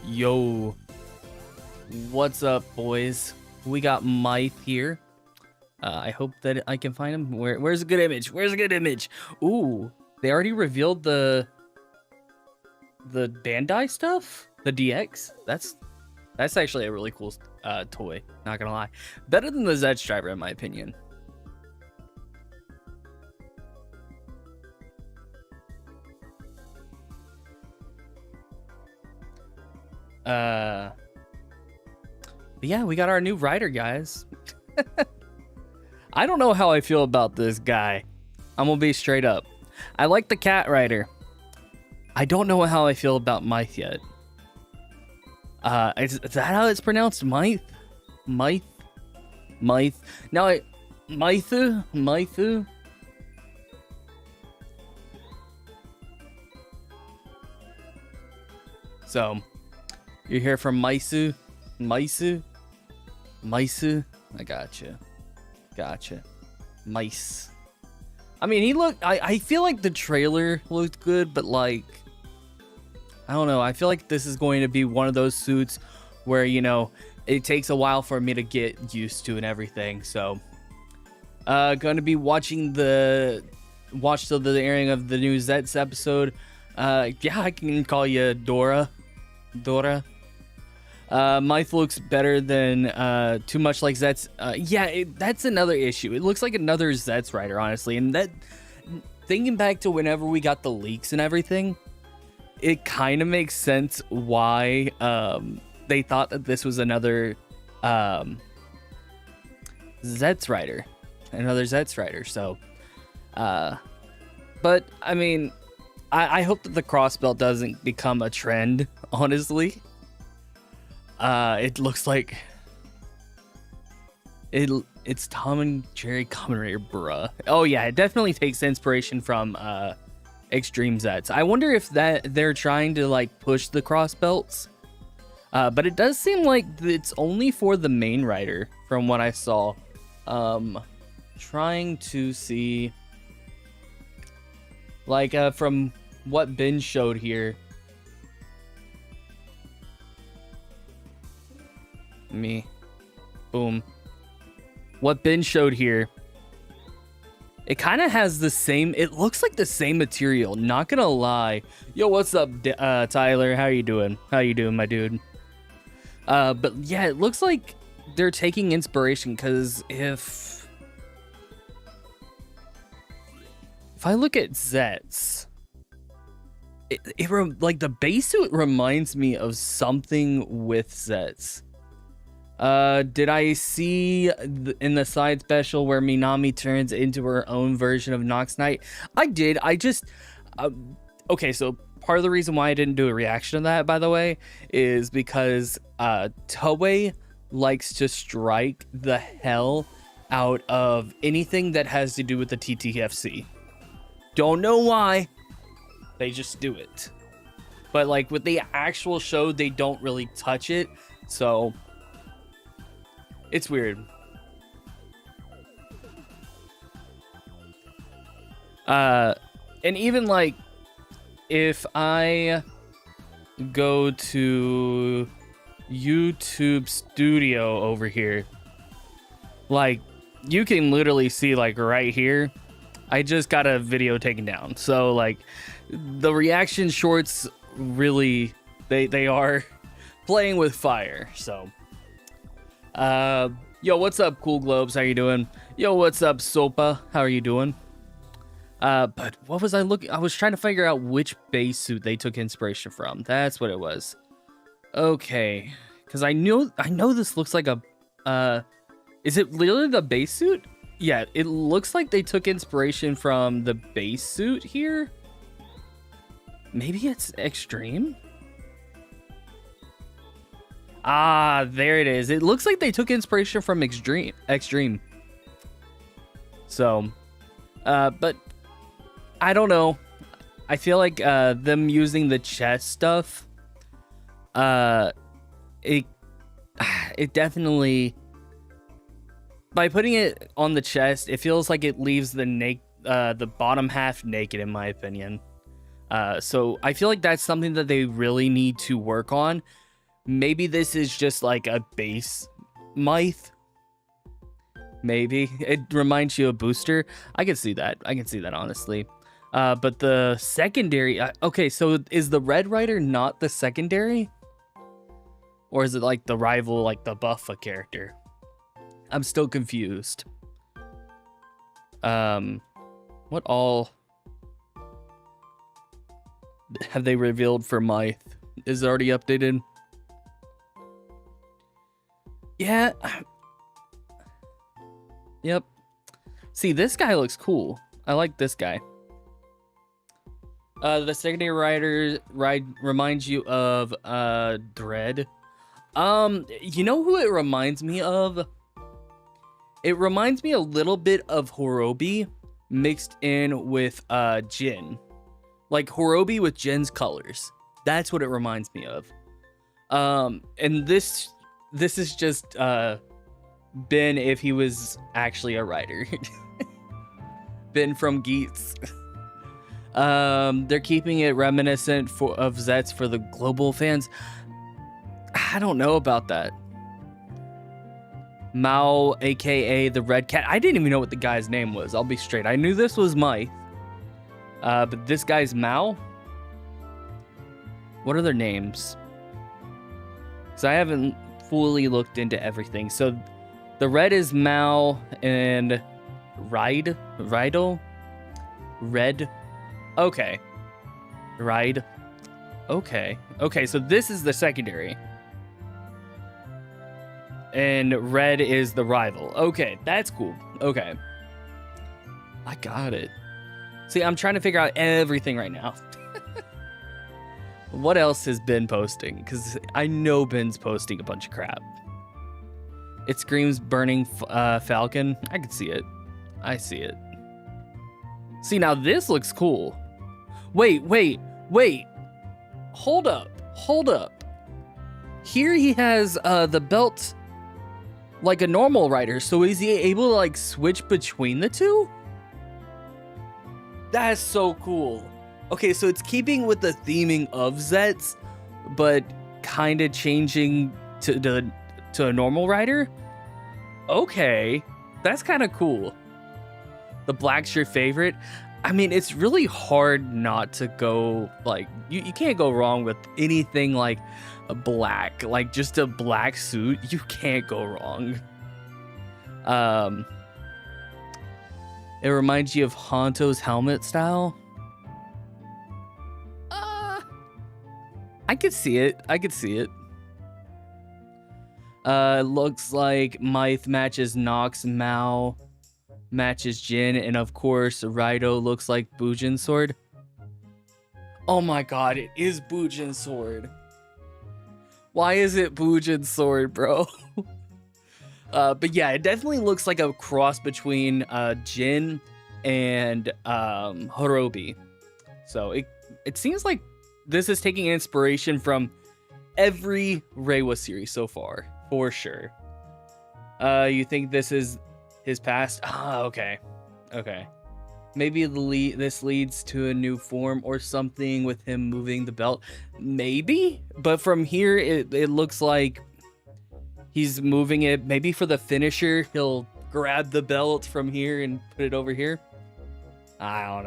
Yo, what's up, boys? We got Myth here. I hope that I can find him. Where's a good image? Where's a good image? Ooh, they already revealed the Bandai stuff, the DX. That's actually a really cool toy. Not gonna lie, better than the ZEZTZ driver in my opinion. But yeah, we got our new rider, guys. I don't know how I feel about this guy. I'm gonna be straight up. I like the cat rider. I don't know how I feel about Myth yet. Is that how it's pronounced? Myth? Myth? Myth? Now, Mythu? Mythu? So, you're here from Maisu? Maisu? Maisu? I gotcha. Gotcha. Mice. I mean, I feel like the trailer looked good, but like, I don't know. I feel like this is going to be one of those suits where, you know, it takes a while for me to get used to and everything. So, going to be watching watch till the airing of the new ZEZTZ episode. Yeah, I can call you Dora. Myth looks better than too much like ZEZTZ. Yeah, that's another issue. It looks like another ZEZTZ rider, honestly. And that, thinking back to whenever we got the leaks and everything, it kind of makes sense why they thought that this was another ZEZTZ rider, another ZEZTZ rider. So, but I mean, I hope that the crossbelt doesn't become a trend, honestly. It looks like it's Tom and Jerry Kamen Rider, bruh. Oh yeah, it definitely takes inspiration from Extreme ZEZTZ. I wonder if they're trying to like push the cross belts. But it does seem like it's only for the main rider from what I saw. Trying to see like from what Ben showed here. Boom. What Ben showed here, it kind of has the same, it looks like the same material, not gonna lie. Yo, what's up, Tyler? How you doing? How you doing, my dude? But yeah, it looks like they're taking inspiration, because if I look at ZEZTZ, like the base suit reminds me of something with ZEZTZ. Did I see in the side special where Minami turns into her own version of Nox Knight? I did. I just okay, so part of the reason why I didn't do a reaction to that, by the way, is because Toei likes to strike the hell out of anything that has to do with the TTFC. Don't know why. They just do it. But like with the actual show, they don't really touch it. So it's weird. And even like if I go to YouTube Studio over here, like you can literally see like right here, I just got a video taken down. So like the reaction shorts really, they are playing with fire. So yo, what's up, Cool Globes? How you doing? Yo, what's up, Sopa? How are you doing? But what was I looking? I was trying to figure out which base suit they took inspiration from. That's what it was. Okay, because I know this looks like a is it literally the base suit? Yeah, it looks like they took inspiration from the base suit here. Maybe it's Extreme. Ah, there it is. It looks like they took inspiration from Extreme. So, but I don't know. I feel like them using the chest stuff, it definitely, by putting it on the chest, it feels like it leaves the bottom half naked, in my opinion. So I feel like that's something that they really need to work on. Maybe this is just like a base Myth. Maybe. It reminds you of Booster. I can see that. I can see that, honestly. But the secondary... okay, so is the Red Rider not the secondary? Or is it like the rival, like the Buffa character? I'm still confused. What all have they revealed for Myth? Is it already updated? Yeah. Yep. See, this guy looks cool. I like this guy. The secondary rider reminds you of Dread. You know who it reminds me of? It reminds me a little bit of Horobi mixed in with Jin. Like Horobi with Jin's colors. That's what it reminds me of. And this is just Ben if he was actually a writer. Ben from Geats. They're keeping it reminiscent of ZEZTZ for the global fans. I don't know about that. MAOU, aka the Red Cat. I didn't even know what the guy's name was. I'll be straight. I knew this was Myth. But this guy's MAOU? What are their names? Because I haven't fully looked into everything. So the red is MAOU and Rydel? Red? Okay. Ride. Okay. Okay, so this is the secondary. And red is the rival. Okay, that's cool. Okay. I got it. See, I'm trying to figure out everything right now. What else has Ben posting? Because I know Ben's posting a bunch of crap. It screams burning Falcon. I can see it. I see it. See, now this looks cool. Wait. Hold up. Here he has the belt like a normal rider. So is he able to like switch between the two? That's so cool. Okay, so it's keeping with the theming of ZEZTZ, but kind of changing to a normal rider. Okay, that's kind of cool. The black's your favorite. I mean, it's really hard not to go, like, you can't go wrong with anything like a black, like just a black suit. You can't go wrong. It reminds you of Honto's helmet style. I could see it. It looks like Myth matches Nox, MAOU matches Jin, and of course Raido looks like Bujin's sword. Oh my god, it is Bujin's sword. Why is it Bujin's sword, bro? But yeah, it definitely looks like a cross between Jin and Horobi. So it seems like this is taking inspiration from every REIWA series so far, for sure. You think this is his past? Ah, okay. Maybe this leads to a new form or something with him moving the belt. Maybe, but from here it looks like he's moving it. Maybe for the finisher, he'll grab the belt from here and put it over here. I don't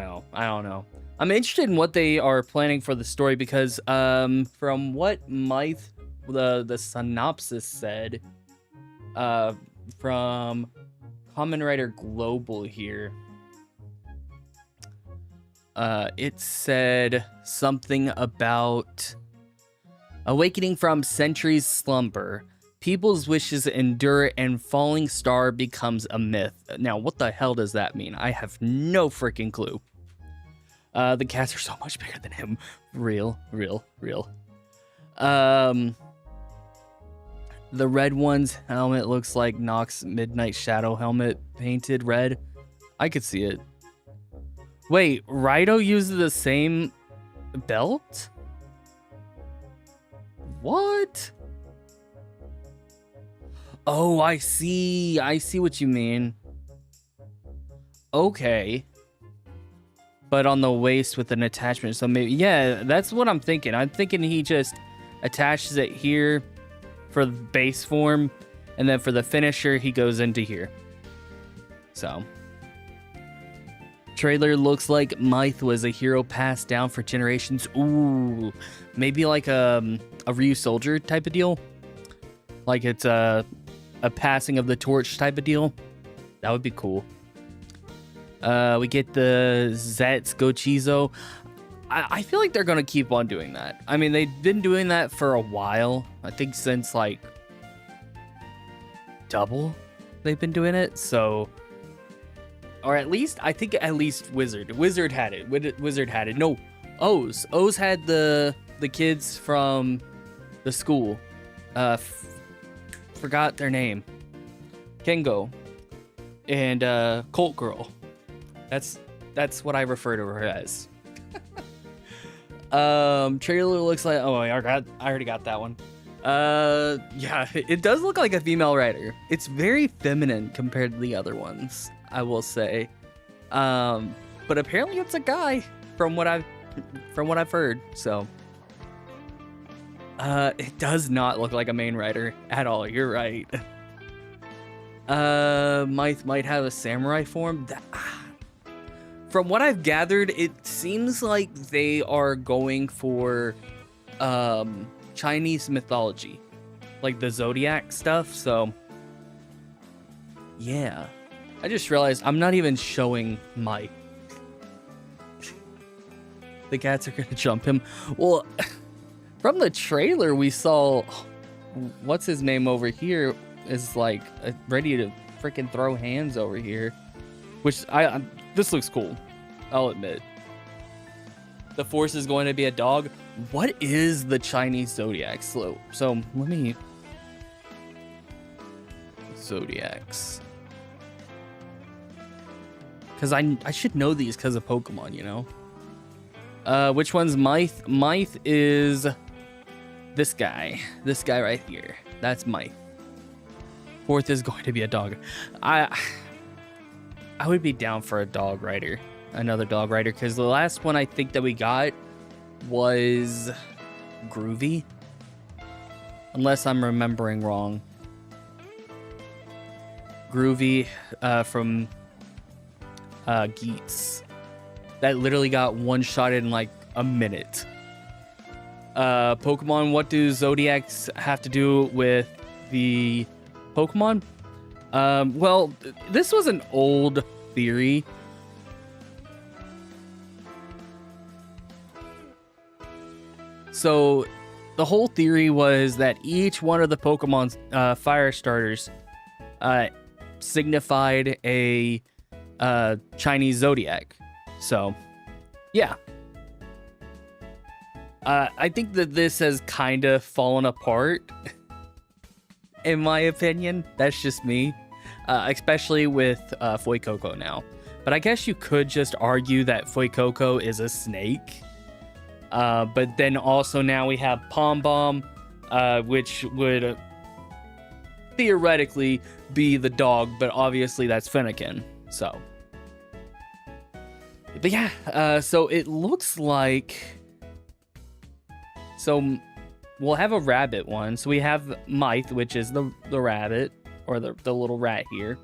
know. I'm interested in what they are planning for the story because from what Myth, the synopsis said, from Kamen Rider Global here, it said something about awakening from centuries slumber. People's wishes endure and falling star becomes a myth. Now, what the hell does that mean? I have no freaking clue. The cats are so much bigger than him. Real. The red one's helmet looks like Nox Midnight Shadow helmet painted red. I could see it. Wait, Raido uses the same belt? What? Oh, I see what you mean. Okay. But on the waist with an attachment, so maybe, yeah, that's what I'm thinking. I'm thinking he just attaches it here for the base form, and then for the finisher, he goes into here. So, trailer looks like Myth was a hero passed down for generations. Ooh, maybe like a Ryu soldier type of deal. Like it's a passing of the torch type of deal. That would be cool. We get the ZEZTZ Gochizo. I feel like they're going to keep on doing that. I mean, they've been doing that for a while. I think since, like, Double, they've been doing it. So, or at least, I think at least Wizard. Wizard had it. Wizard had it. No, O's. O's had the kids from the school. Forgot their name. Kengo. And Colt Girl. That's what I refer to her as. Trailer looks like, oh, I already got that one. Yeah, it does look like a female writer. It's very feminine compared to the other ones, I will say. But apparently it's a guy from what I've heard. So, it does not look like a main writer at all. You're right. Might have a samurai form. From what I've gathered, it seems like they are going for Chinese mythology, like the zodiac stuff. So, yeah. I just realized I'm not even showing Mike. The cats are going to jump him. Well, from the trailer, we saw, what's his name over here is like ready to freaking throw hands over here. Which, this looks cool. I'll admit. The force is going to be a dog. What is the Chinese zodiac? So let me... Zodiacs. Because I should know these because of Pokemon, you know? Which one's Myth? Myth is this guy. This guy right here. That's Myth. Fourth is going to be a dog. I would be down for a dog rider. Another dog rider, because the last one I think that we got was Groovy. Unless I'm remembering wrong. Groovy from Geets. That literally got one-shotted in like a minute. Pokemon, what do Zodiacs have to do with the Pokemon? Well, this was an old theory. So, the whole theory was that each one of the Pokemon's fire starters signified a Chinese zodiac. So, yeah. I think that this has kind of fallen apart, in my opinion. That's just me. Especially with Fuecoco now. But I guess you could just argue that Fuecoco is a snake. But then also now we have Pom Bomb, which would theoretically be the dog, but obviously that's Fennekin. So, but yeah, so it looks like, so we'll have a rabbit one. So we have Myth, which is the rabbit, or the little rat here.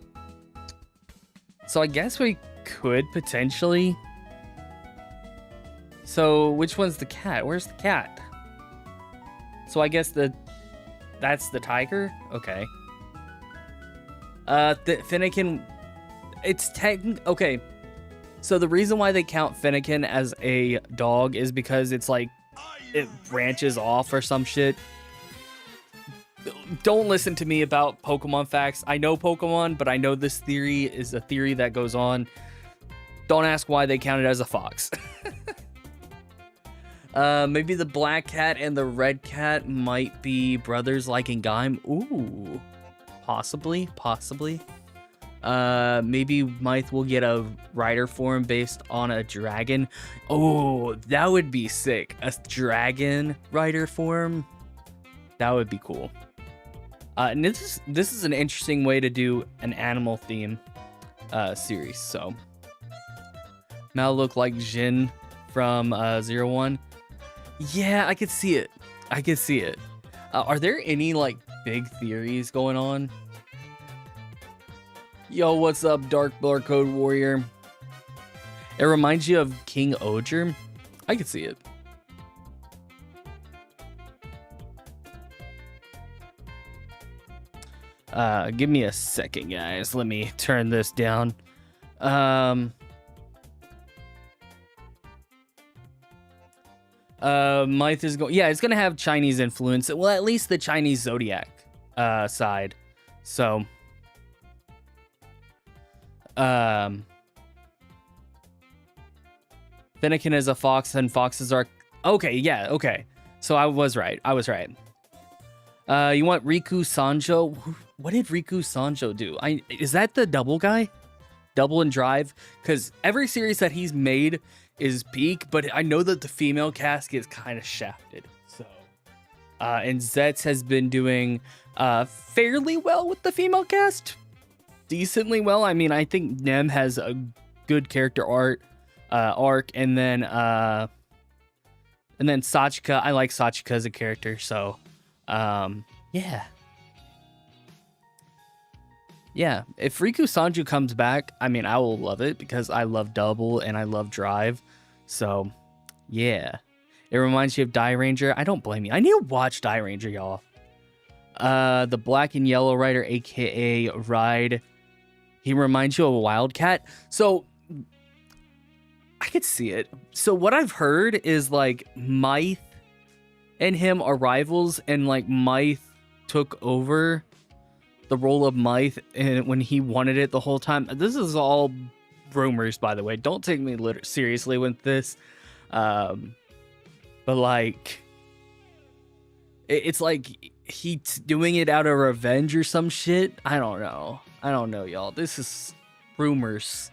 So I guess we could potentially. So, which one's the cat? Where's the cat? So, I guess that's the tiger? Okay. The Fennekin, it's okay. So, the reason why they count Fennekin as a dog is because it's like, it branches off or some shit. Don't listen to me about Pokemon facts. I know Pokemon, but I know this theory is a theory that goes on. Don't ask why they count it as a fox. Maybe the black cat and the red cat might be brothers like in Gaim. Ooh, possibly. Maybe Myth will get a rider form based on a dragon. Oh, that would be sick. A dragon rider form. That would be cool. And this is an interesting way to do an animal theme series. So, now look like Jin from 01. Yeah, I could see it. Are there any like big theories going on. Yo, what's up, Dark Barcode Warrior? It reminds you of King Oger. I could see it. Give me a second, guys. Let me turn this down. Myth is going. Yeah, it's gonna have Chinese influence. Well, at least the Chinese zodiac side. So, Finnegan is a fox, and foxes are okay. Yeah, okay. So I was right. I was right. You want Riku Sanjo? What did Riku Sanjo do? Is that the double guy? Double and Drive? Because every series that he's made is peak, but I know that the female cast gets kind of shafted. So, and ZEZTZ has been doing fairly well with the female cast. Decently well. I mean, I think Nem has a good character arc, and then Sachika. I like Sachika as a character, so yeah. Yeah, if Riku Sanju comes back, I mean, I will love it because I love Double and I love Drive. So, yeah. It reminds you of Die Ranger. I don't blame you. I need to watch Die Ranger, y'all. The Black and Yellow Rider, aka Ride. He reminds you of a Wildcat. So, I could see it. So, what I've heard is like Myth and him are rivals, and like Myth took over the role of Myth and when he wanted it the whole time. This is all rumors, by the way. Don't take me seriously with this. But like, it's like he's doing it out of revenge or some shit. I don't know. I don't know, y'all. This is rumors,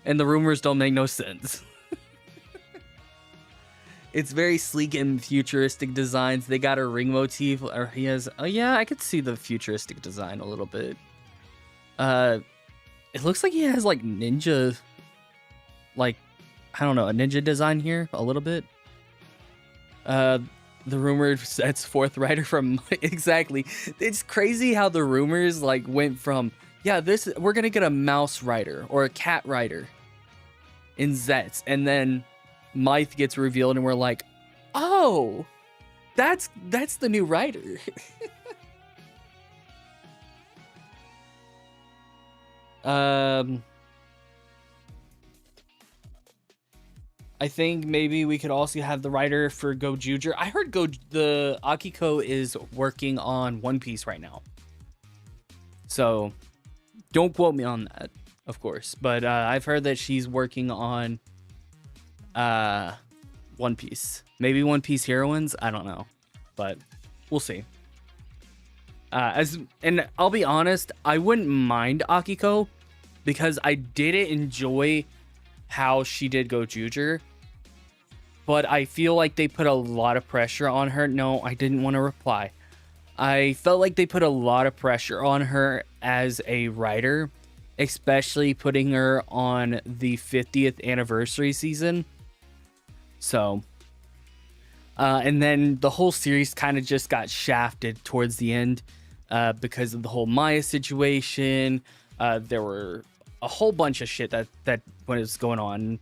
and the rumors don't make no sense. It's very sleek and futuristic designs. They got a ring motif, or he has. Oh yeah, I could see the futuristic design a little bit. It looks like he has like ninja, like I don't know, a ninja design here a little bit. The rumored sets fourth rider from exactly. It's crazy how the rumors like went from we're gonna get a mouse rider or a cat rider in ZEZTZ, and then Myth gets revealed and we're like, oh, that's the new writer. I think maybe we could also have the writer for Gojuger. I heard the Akiko is working on One Piece right now. So don't quote me on that, of course. But I've heard that she's working on One Piece. Maybe One Piece Heroines? I don't know. But we'll see. And I'll be honest, I wouldn't mind Akiko because I didn't enjoy how she did Gojuger. But I feel like they put a lot of pressure on her. No, I didn't want to reply. I felt like they put a lot of pressure on her as a writer, especially putting her on the 50th anniversary season. So, and then the whole series kind of just got shafted towards the end because of the whole Maya situation. There were a whole bunch of shit that was going on.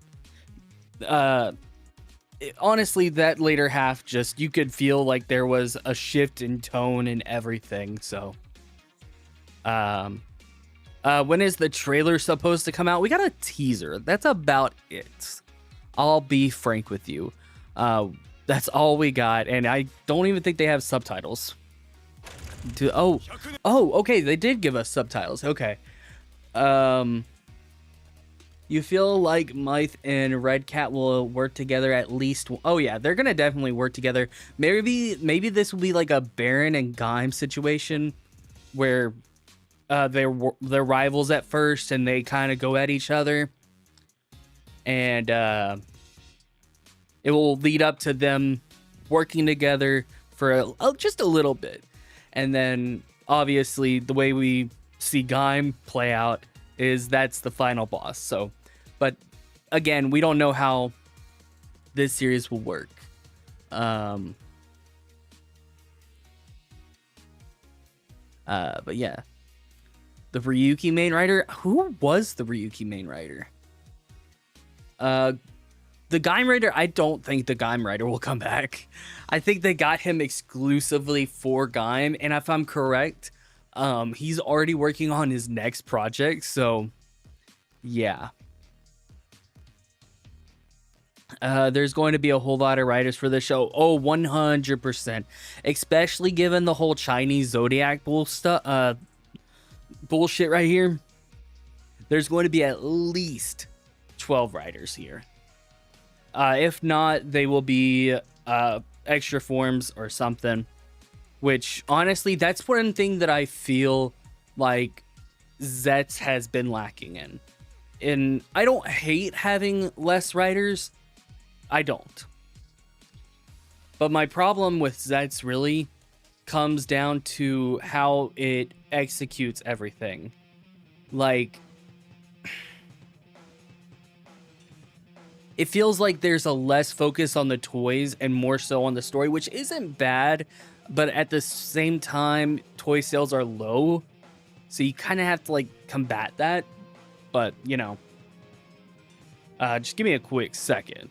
Honestly, that later half, just you could feel like there was a shift in tone and everything. So, when is the trailer supposed to come out? We got a teaser. That's about it. I'll be frank with you. That's all we got, and I don't even think they have subtitles. Okay, they did give us subtitles. Okay. You feel like Myth and Red Cat will work together at least? Oh yeah, they're gonna definitely work together. Maybe this will be like a Baron and Gaim situation where they're rivals at first and they kind of go at each other, and it will lead up to them working together for just a little bit, and then obviously the way we see Gaim play out is that's the final boss. So, but again, we don't know how this series will work. But yeah. The Ryuki main writer? Who was the Ryuki main writer? The Gaim writer, I don't think the Gaim writer will come back. I think they got him exclusively for Gaim, and if I'm correct, he's already working on his next project, so yeah. There's going to be a whole lot of writers for the show. Oh, 100%. Especially given the whole Chinese zodiac bullshit right here. There's going to be at least 12 writers here. If not, they will be extra forms or something. Which, honestly, that's one thing that I feel like ZEZTZ has been lacking in. And I don't hate having less writers. I don't. But my problem with ZEZTZ really comes down to how it executes everything. Like, it feels like there's a less focus on the toys and more so on the story, which isn't bad, but at the same time, toy sales are low, so you kind of have to, like, combat that. But, you know, just give me a quick second.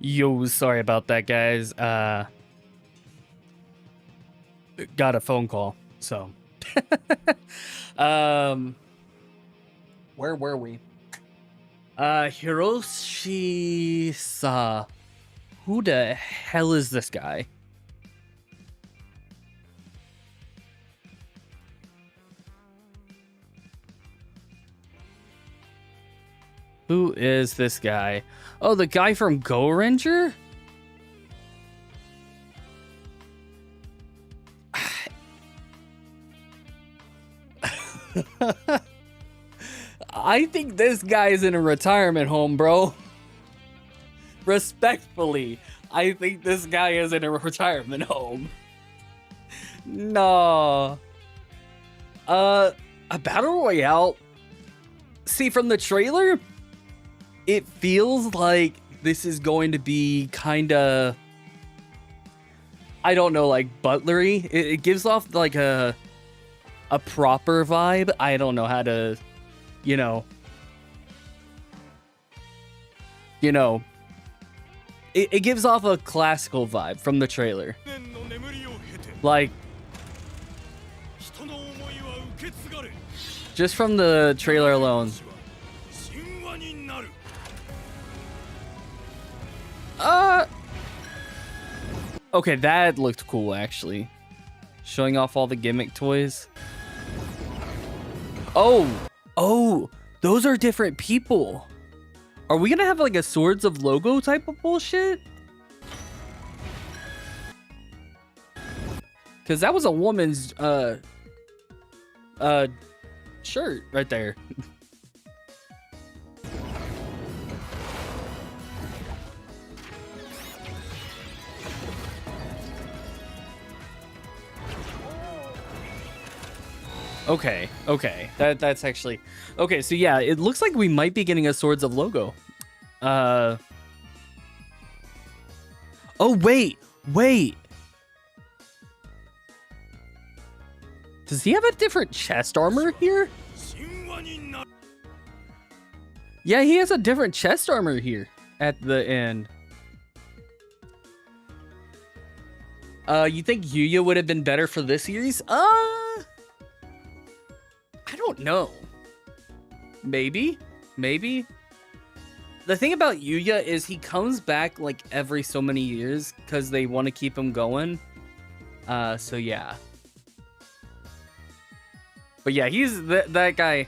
Yo, sorry about that, guys. Got a phone call, so. Where were we? Hiroshi-sa. Who the hell is this guy? Who is this guy? Oh, the guy from Go Ranger? I think this guy is in a retirement home, bro. Respectfully, I think this guy is in a retirement home. No. A battle royale. See, from the trailer, it feels like this is going to be kind of, I don't know, like butlery. It gives off like a proper vibe. I don't know how to, you know, it gives off a classical vibe from the trailer. Like, just from the trailer alone. Okay, that looked cool, actually. Showing off all the gimmick toys. Oh, those are different people. Are we gonna have like a Swords of logo type of bullshit? Because that was a woman's shirt right there. Okay. That's actually okay. So yeah, it looks like we might be getting a Swords of logo. Oh wait. Does he have a different chest armor here? Yeah, he has a different chest armor here at the end. You think Yuya would have been better for this series? I don't know. Maybe. the thing about Yuya is he comes back like every so many years because they want to keep him going. So yeah. But yeah, he's that guy.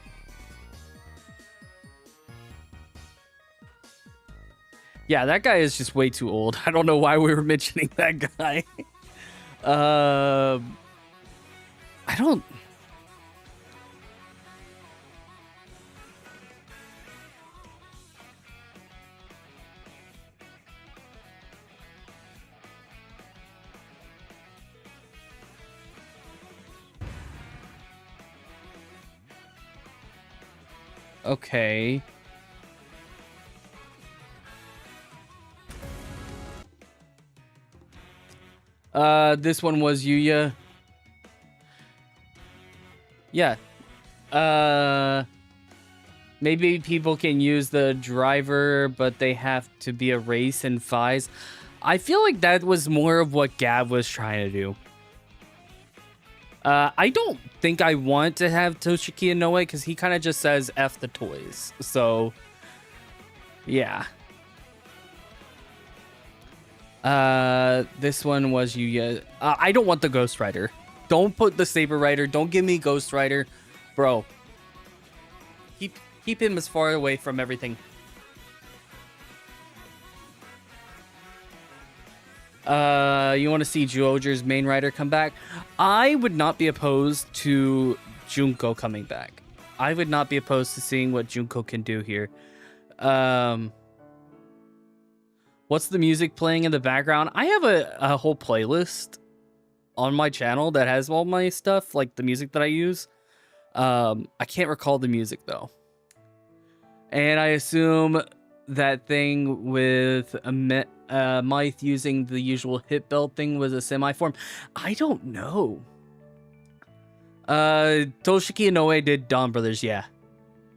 Yeah, that guy is just way too old. I don't know why we were mentioning that guy. I don't. Okay. This one was Yuya. Yeah. Maybe people can use the driver, but they have to be a race in FIs. I feel like that was more of what Gab was trying to do. I don't think I want to have Toshiki Inoue because he kind of just says F the toys. So, yeah. This one was Yuya. I don't want the Ghost Rider. Don't put the Saber Rider. Don't give me Ghost Rider. Bro. Keep him as far away from everything. You want to see Zyuohger's main rider come back? I would not be opposed to Junko coming back. I would not be opposed to seeing what Junko can do here. What's the music playing in the background? I have a whole playlist on my channel that has all my stuff, like the music that I use. I can't recall the music though. And I assume that thing with Myth using the usual hit belt thing was a semi-form. I don't know. Toshiki Inoue did Dawn Brothers, yeah.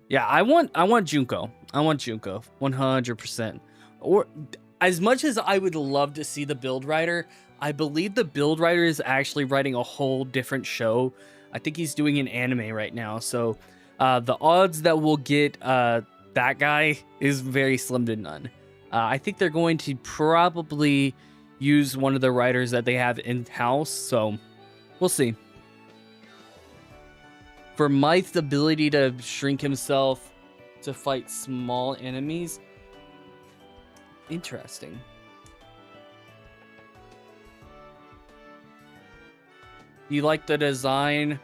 Yeah, I want Junko. I want Junko 100%. Or as much as I would love to see the Build Rider, I believe the Build Rider is actually writing a whole different show. I think he's doing an anime right now, so the odds that we'll get that guy is very slim to none. I think they're going to probably use one of the writers that they have in-house, so we'll see. For Myth's ability to shrink himself to fight small enemies, interesting. You like the design,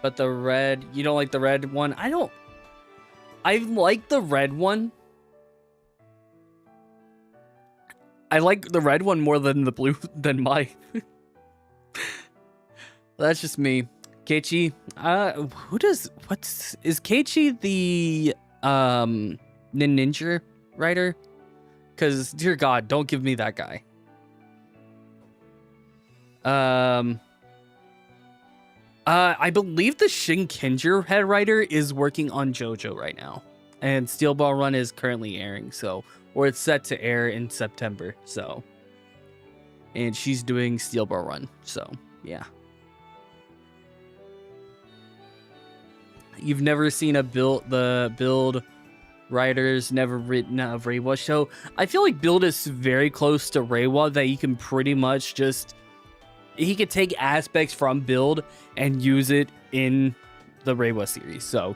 but the red, you don't like the red one? I like the red one. I like the red one more than the blue, than my. That's just me. Keiichi, is Keiichi the ninja writer? Because dear God, don't give me that guy. I believe the Shinkenger head writer is working on JoJo right now, and Steel Ball Run is currently airing, so, or it's set to air in September, so, and she's doing Steel Ball Run, so yeah. You've never seen the Build writers never written a REIWA show. I feel like Build is very close to REIWA that you can pretty much just, he could take aspects from Build and use it in the REIWA series. So,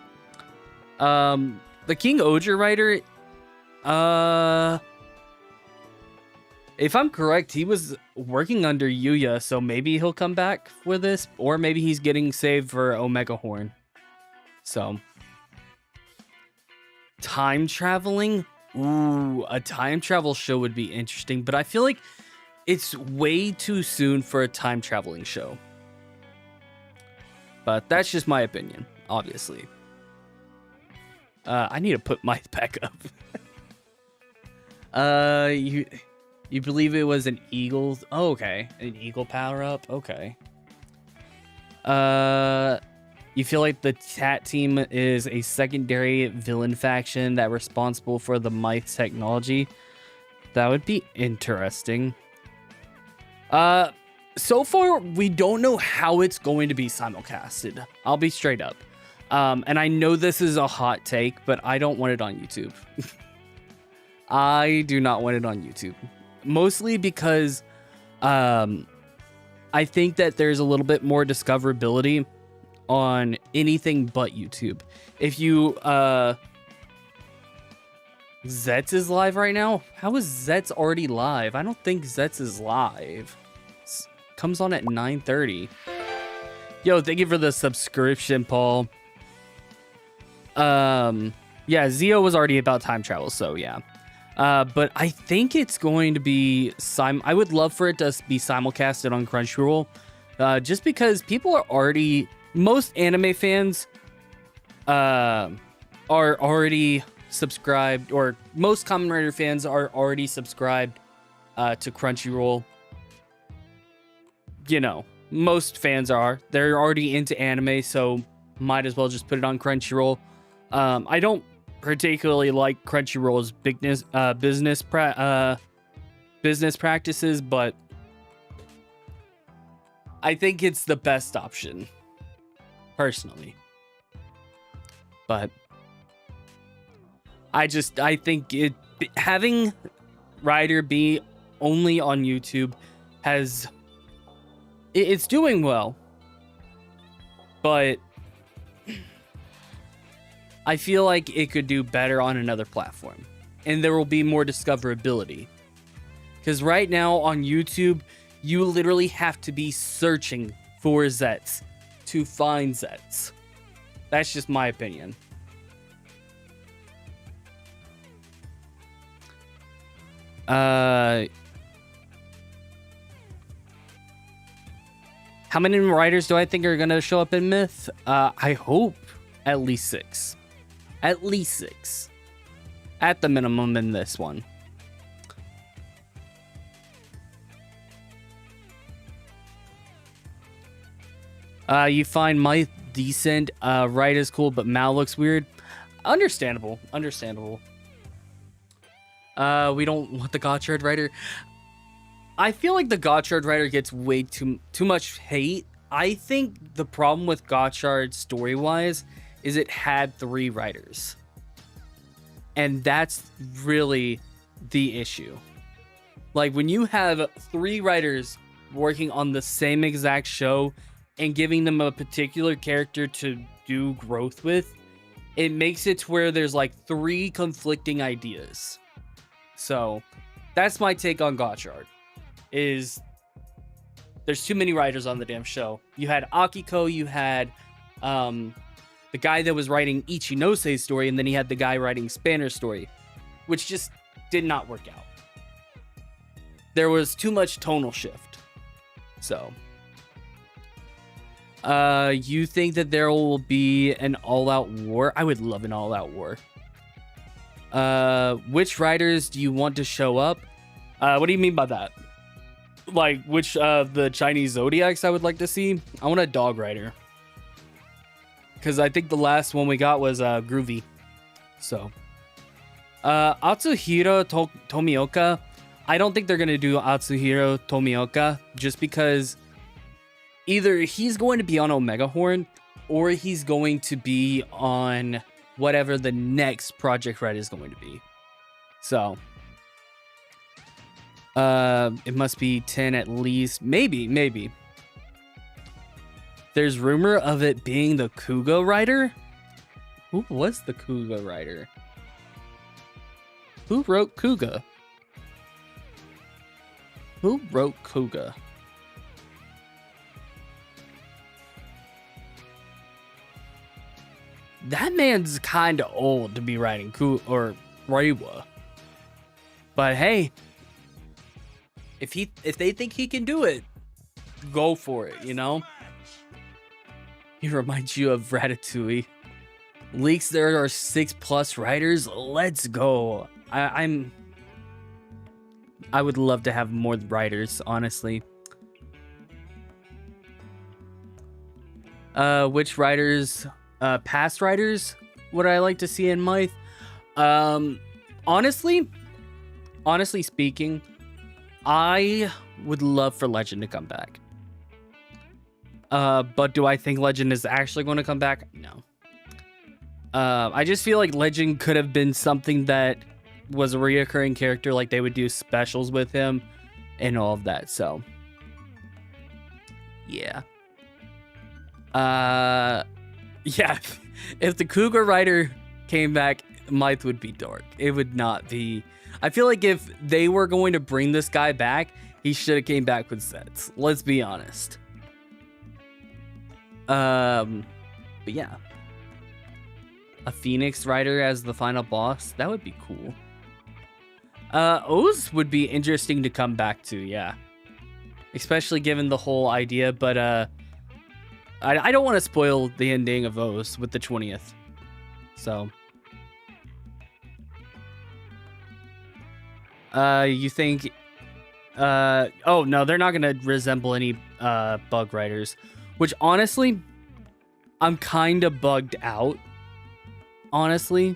the King Oger writer, if I'm correct, he was working under Yuya, so maybe he'll come back for this, or maybe he's getting saved for Omega Horn. So, time traveling? Ooh, a time travel show would be interesting, but I feel like it's way too soon for a time traveling show. But that's just my opinion, obviously. I need to put my back up. You believe it was an eagle? Oh, okay. An eagle power up? Okay. You feel like the TATT team is a secondary villain faction that responsible for the Myth technology? That would be interesting. So far, we don't know how it's going to be simulcasted. I'll be straight up. And I know this is a hot take, but I don't want it on YouTube. I do not want it on YouTube. Mostly because I think that there's a little bit more discoverability on anything but YouTube. If you ZEZTZ is live right now? How is ZEZTZ already live? I don't think ZEZTZ is live. Comes on at 9:30. Yo, thank you for the subscription, Paul. Yeah, Zio was already about time travel, so yeah. But I think it's going to be I would love for it to be simulcasted on Crunchyroll. Just because people are already, most anime fans are already subscribed, or most Kamen Rider fans are already subscribed to Crunchyroll. You know, most fans are. They're already into anime, so might as well just put it on Crunchyroll. I don't particularly like Crunchyroll's business practices, but I think it's the best option, personally. But I think having Rider be only on YouTube it's doing well, but I feel like it could do better on another platform, and there will be more discoverability. Because right now on YouTube, you literally have to be searching for ZEZTZ to find ZEZTZ. That's just my opinion. How many writers do I think are gonna show up in Myth? I hope at least 6. At least 6. At the minimum in this one. You find my decent, Right is cool, but Mal looks weird. Understandable. Understandable. We don't want the Gotchard writer. I feel like the Gotchard writer gets way too much hate. I think the problem with Gotchard story-wise is it had 3 writers. And that's really the issue. Like, when you have 3 writers working on the same exact show and giving them a particular character to do growth with, it makes it to where there's like 3 conflicting ideas. So that's my take on Gotchard. Is there's too many writers on the damn show. You had Akiko, you had the guy that was writing Ichinose story, and then he had the guy writing Spanner's story, which just did not work out. There was too much tonal shift. So you think that there will be an all-out war? I would love an all-out war. Which writers do you want to show up? What do you mean by that? Like, which of the Chinese zodiacs I would like to see? I want a dog rider. Because I think the last one we got was Groovy. So. Atsuhiro Tomioka. I don't think they're going to do Atsuhiro Tomioka. Just because either he's going to be on Omega Horn, or he's going to be on whatever the next Project Red is going to be. So. It must be 10 at least. Maybe. There's rumor of it being the Kuga writer. Who was the Kuga writer? Who wrote Kuga? Who wrote Kuga? That man's kind of old to be writing REIWA. But hey, if they think he can do it, go for it, you know? He reminds you of Ratatouille. Leaks, there are 6+ writers. Let's go. I would love to have more writers, honestly. Which writers, past writers would I like to see in Myth? Honestly speaking, I would love for Legend to come back. But do I think Legend is actually going to come back? No. I just feel like Legend could have been something that was a reoccurring character, like they would do specials with him and all of that. So yeah. Yeah, if the Cougar Rider came back, Myth would be dark. It would not be. I feel like if they were going to bring this guy back, he should have came back with ZEZTZ. Let's be honest. But yeah, a Phoenix Rider as the final boss, that would be cool. O's would be interesting to come back to, yeah, especially given the whole idea. But I don't want to spoil the ending of O's with the 20th. So you think oh no, they're not gonna resemble any bug riders, which honestly I'm kind of bugged out, honestly.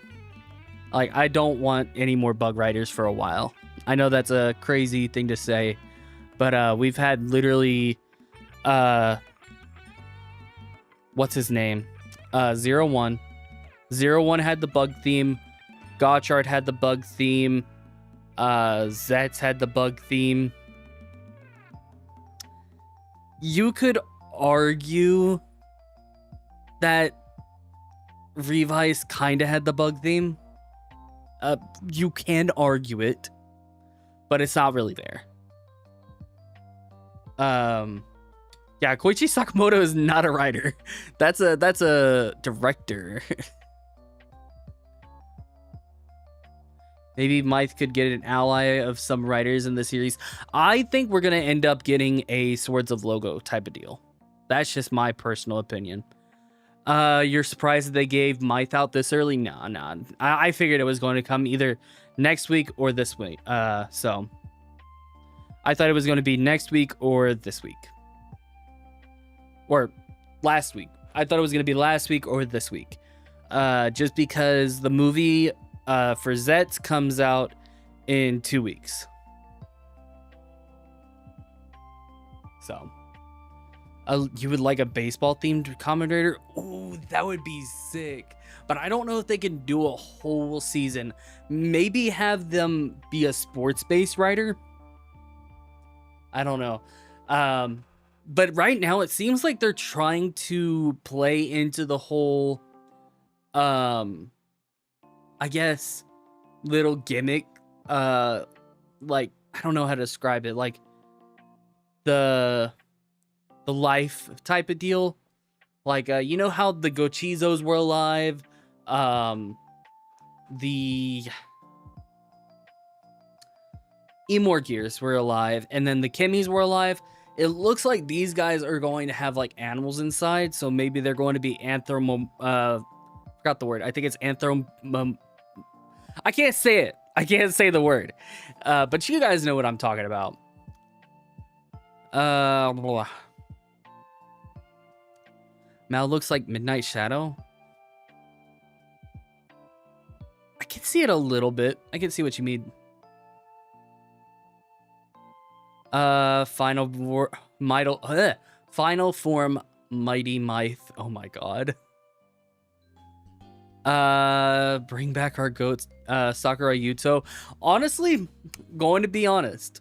Like, I don't want any more bug riders for a while. I know that's a crazy thing to say, but we've had literally what's his name, 01 had the bug theme, Gotchard had the bug theme, ZEZTZ had the bug theme. You could argue that REIWA kind of had the bug theme. You can argue it, but it's not really there. Yeah, Koichi Sakamoto is not a writer. That's a director. Maybe Myth could get an ally of some writers in the series. I think we're gonna end up getting a Swords of Logo type of deal. That's just my personal opinion. You're surprised that they gave Myth out this early? Nah. I figured it was going to come either next week or this week. So I thought it was going to be next week or this week. Or last week. I thought it was going to be last week or this week. Just because the movie for ZEZTZ comes out in 2 weeks. So you would like a baseball themed commentator? Ooh, that would be sick. But I don't know if they can do a whole season. Maybe have them be a sports-based writer. I don't know. But right now it seems like they're trying to play into the whole I guess little gimmick, like, I don't know how to describe it, like the life type of deal. Like, you know how the Gochizos were alive, the Emor Gears were alive, and then the Kimmies were alive. It looks like these guys are going to have like animals inside, so maybe they're going to be forgot the word. I think it's I can't say it. I can't say the word. But you guys know what I'm talking about. MAOU looks like Midnight Shadow. I can see it a little bit. I can see what you mean. Final form Mighty Myth. Oh my god. Bring back our goats, Sakura Yuto. Honestly, going to be honest,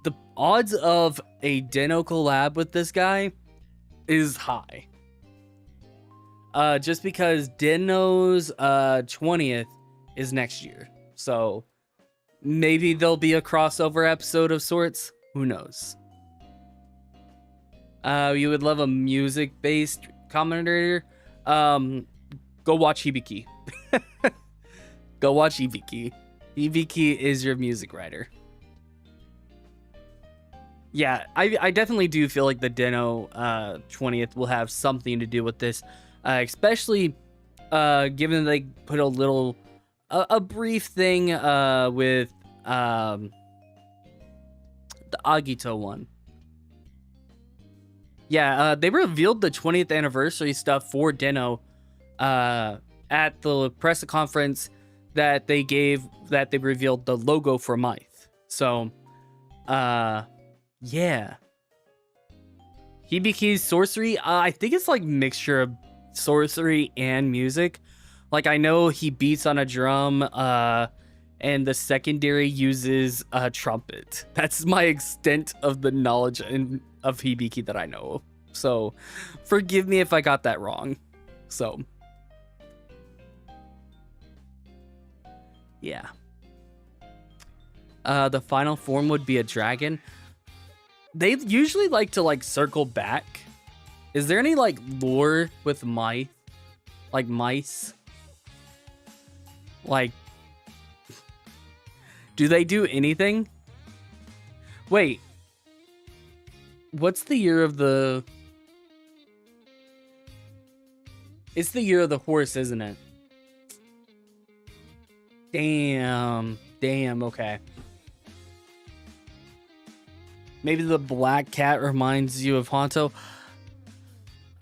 the odds of a Den-O collab with this guy is high. Just because Den-O's 20th is next year. So maybe there'll be a crossover episode of sorts. Who knows? You would love a music-based commentator. Go watch Hibiki. Go watch Hibiki. Hibiki is your music writer. Yeah, I definitely do feel like the Den-O 20th will have something to do with this. Especially given they put a brief thing with the Agito one. Yeah, they revealed the 20th anniversary stuff for Den-O at the press conference that they revealed the logo for Myth. So, yeah. Hibiki's sorcery, I think it's like mixture of sorcery and music, Like, I know he beats on a drum, and the secondary uses a trumpet. That's my extent of the knowledge of Hibiki that I know. So, forgive me if I got that wrong. So, yeah. The final form would be a dragon. They usually like to, like, circle back. Is there any, like, lore with mice? Like, mice? Like, do they do anything? Wait. What's the year of the... It's the year of the horse, isn't it? Damn. Damn, okay. Maybe the black cat reminds you of Honto.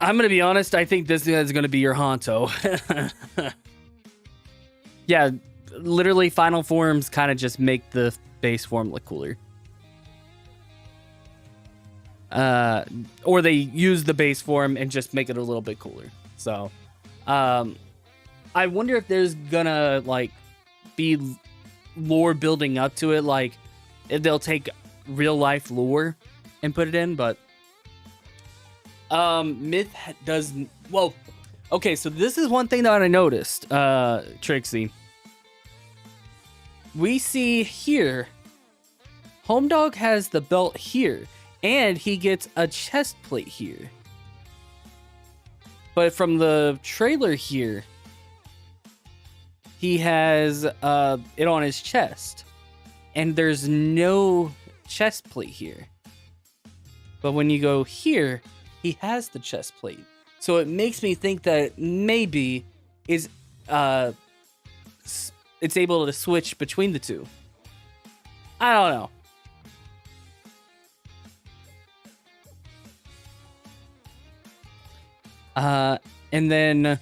I'm gonna be honest, I think this is gonna be your Honto. Yeah, literally final forms kind of just make the base form look cooler. Or they use the base form and just make it a little bit cooler. So, I wonder if there's gonna, like, be lore building up to it, like, if they'll take real life lore and put it in, but Myth does... Whoa. Okay, so this is one thing that I noticed, Trixie. We see here, Home Dog has the belt here, and he gets a chest plate here. But from the trailer here, he has it on his chest, and there's no chest plate here. But when you go here, he has the chest plate. So it makes me think that maybe it's able to switch between the two. I don't know. And then...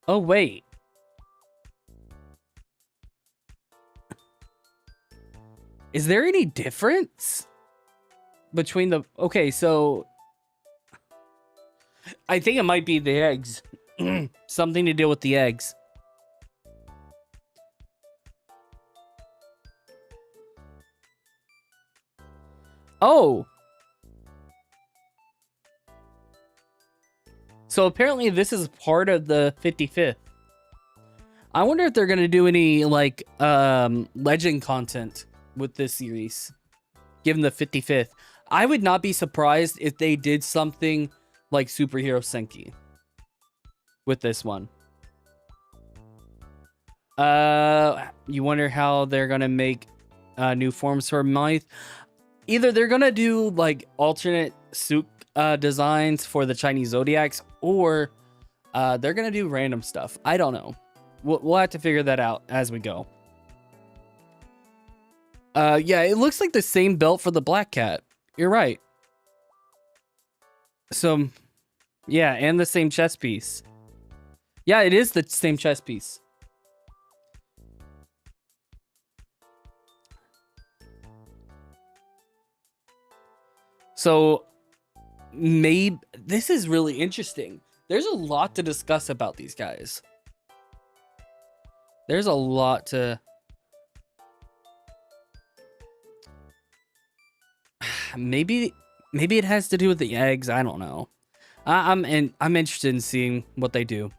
Oh, wait. Is there any difference between the... Okay, so... I think it might be the eggs. Something to do with the eggs. Oh! So apparently this is part of the 55th. I wonder if they're going to do any, like, legend content with this series, given the 55th. I would not be surprised if they did something like Superhero Senki with this one. You wonder how they're going to make new forms for Myth. Either they're going to do, like, alternate suit designs for the Chinese zodiacs, or they're gonna do random stuff. I don't know. We'll have to figure that out as we go. Yeah, it looks like the same belt for the black cat. You're right. So, yeah, and the same chest piece. Yeah, it is the same chest piece. So, maybe this is really interesting. There's a lot to discuss about these guys. There's a lot to... Maybe it has to do with the eggs. I don't know. I'm interested in seeing what they do.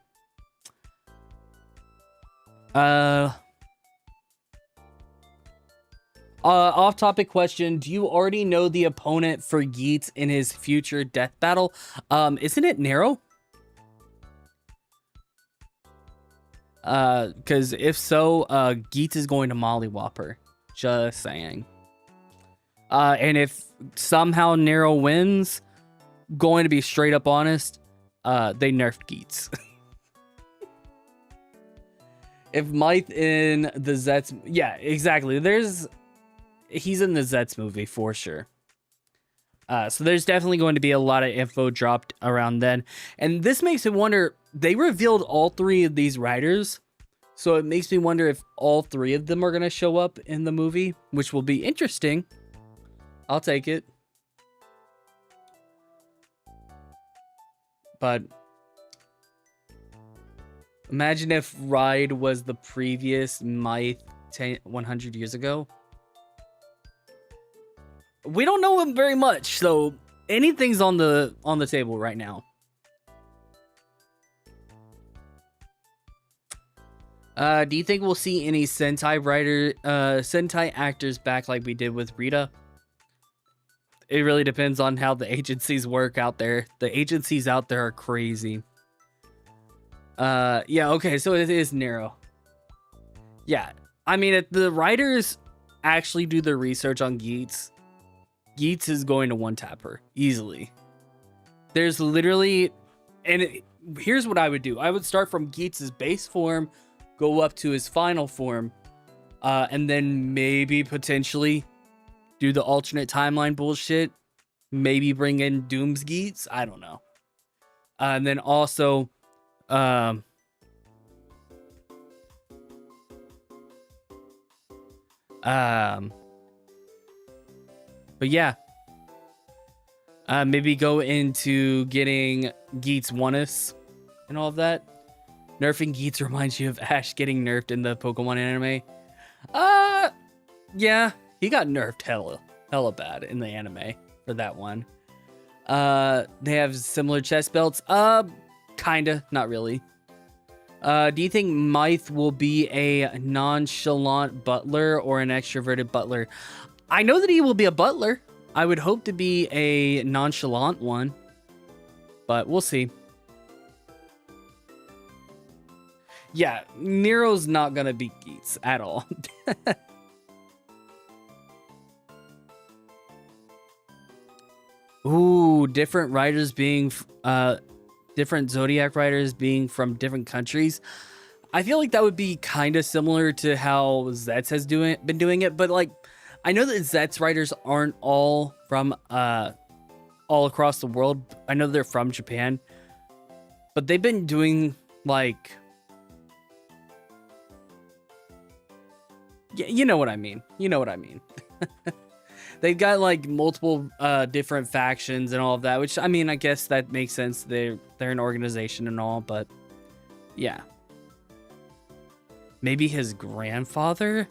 Off-topic question. Do you already know the opponent for Yeats in his future death battle? Isn't it Nero? Because if so, Yeats is going to mollywop her. Just saying. And if somehow Nero wins, going to be straight up honest, they nerfed Yeats. If Myth in the ZEZTZ... Yeah, exactly. He's in the ZEZTZ movie for sure. So there's definitely going to be a lot of info dropped around then. And this makes me wonder, they revealed all three of these writers. So it makes me wonder if all three of them are going to show up in the movie, which will be interesting. I'll take it. But Imagine if Ride was the previous Myth 100 years ago. We don't know him very much, so anything's on the table right now. Do you think we'll see any Sentai actors back like we did with Rita? It really depends on how the agencies work out there. The agencies out there are crazy. Yeah, okay, so it is narrow. Yeah, I mean, if the writers actually do their research on Geats is going to one-tap her easily. There's literally, here's what I would do. I would start from Geats' base form, go up to his final form, and then maybe potentially do the alternate timeline bullshit. Maybe bring in Doom's Geats. I don't know. And then also, but yeah, maybe go into getting Geats Oneness and all of that. Nerfing Geats reminds you of Ash getting nerfed in the Pokemon anime. Yeah, he got nerfed hella bad in the anime for that one. They have similar chest belts. Kinda, not really. Do you think Myth will be a nonchalant butler or an extroverted butler? I know that he will be a butler. I would hope to be a nonchalant one, but we'll see. Yeah, Nero's not gonna beat Geats at all. Ooh, different writers being, different Zodiac writers being from different countries. I feel like that would be kind of similar to how ZETZ has been doing it, but like, I know that ZETZ writers aren't all from all across the world. I know they're from Japan, but they've been doing like, yeah, you know what I mean. You know what I mean. They've got like multiple different factions and all of that, which I mean, I guess that makes sense. They're an organization and all, but yeah. Maybe his grandfather?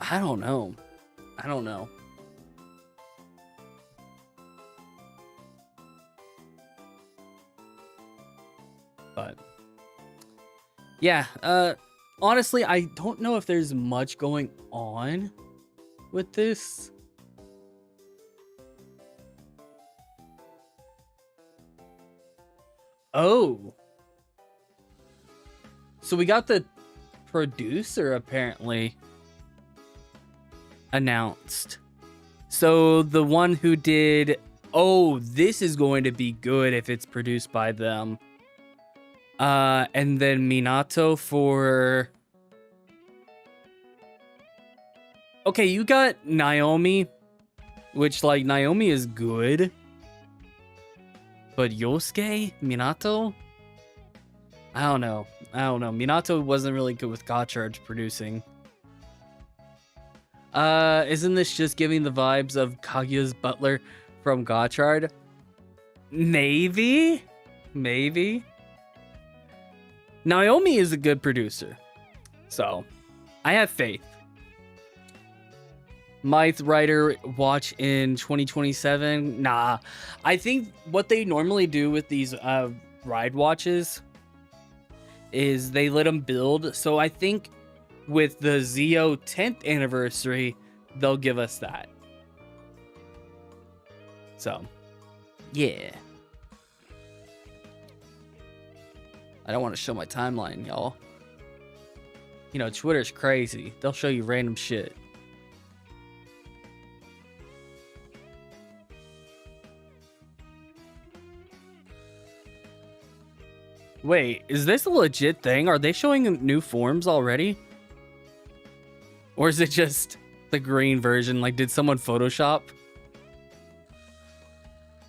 I don't know. I don't know. But yeah, honestly, I don't know if there's much going on with this. Oh. So we got the producer apparently announced. So the one who did, oh, this is going to be good if it's produced by them. And then Minato for... Okay, you got Naomi, which, like, Naomi is good. But Yosuke? Minato? I don't know. Minato wasn't really good with Gotchard producing. Isn't this just giving the vibes of Kaguya's butler from Gotchard? Maybe? Naomi is a good producer, so I have faith. Myth writer watch in 2027? Nah, I think what they normally do with these ride watches is they let them build. So I think with the ZEZTZ 10th anniversary, they'll give us that. So, yeah. I don't want to show my timeline, y'all. You know, Twitter's crazy. They'll show you random shit. Wait, is this a legit thing? Are they showing new forms already? Or is it just the green version? Like, did someone Photoshop?